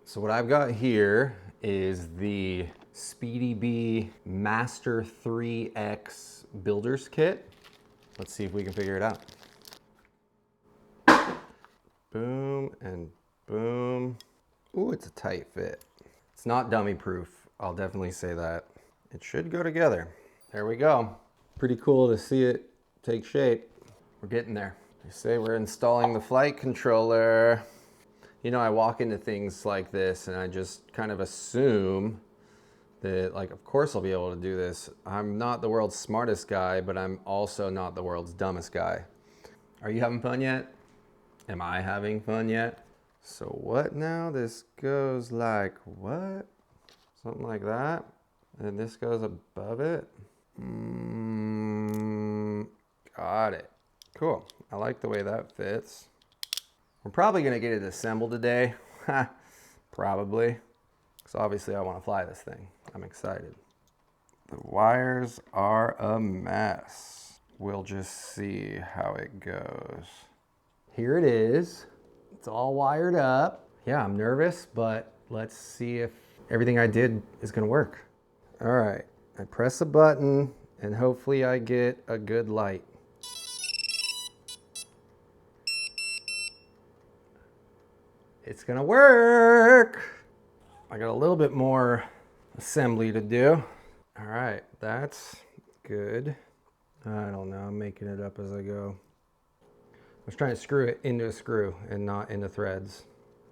So what I've got here is the SpeedyBee Master 3X Builder's Kit. Let's see if we can figure it out. Boom and boom. Ooh, it's a tight fit. It's not dummy proof, I'll definitely say that. It should go together. There we go. Pretty cool to see it take shape. We're getting there. They say we're installing the flight controller. You know, I walk into things like this and I just kind of assume that, like, of course I'll be able to do this. I'm not the world's smartest guy, but I'm also not the world's dumbest guy. Are you having fun yet? Am I having fun yet? So what now? This goes like what? Something like that. And this goes above it. Got it. Cool. I like the way that fits. We're probably gonna get it assembled today. Probably. Because obviously I want to fly this thing. I'm excited. The wires are a mess. We'll just see how it goes. Here it is. It's all wired up. Yeah, I'm nervous, but let's see if everything I did is gonna work. All right, I press a button and hopefully I get a good light. It's gonna work. I got a little bit more assembly to do. All right, that's good. I don't know, I'm making it up as I go. I was trying to screw it into a screw and not into threads.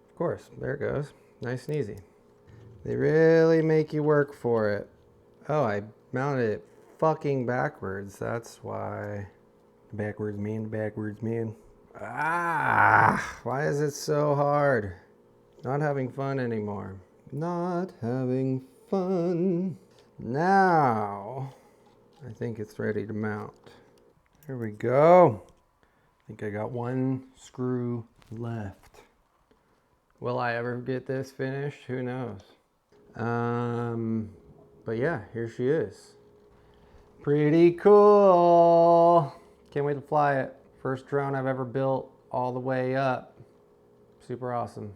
Of course, there it goes. Nice and easy. They really make you work for it. Oh, I mounted it fucking backwards. That's why. Backwards man. Ah, why is it so hard? Not having fun anymore. Not having fun. Now, I think it's ready to mount. There we go. I think I got one screw left. Will I ever get this finished? Who knows? But yeah, here she is. Pretty cool. Can't wait to fly it. First drone I've ever built all the way up. Super awesome.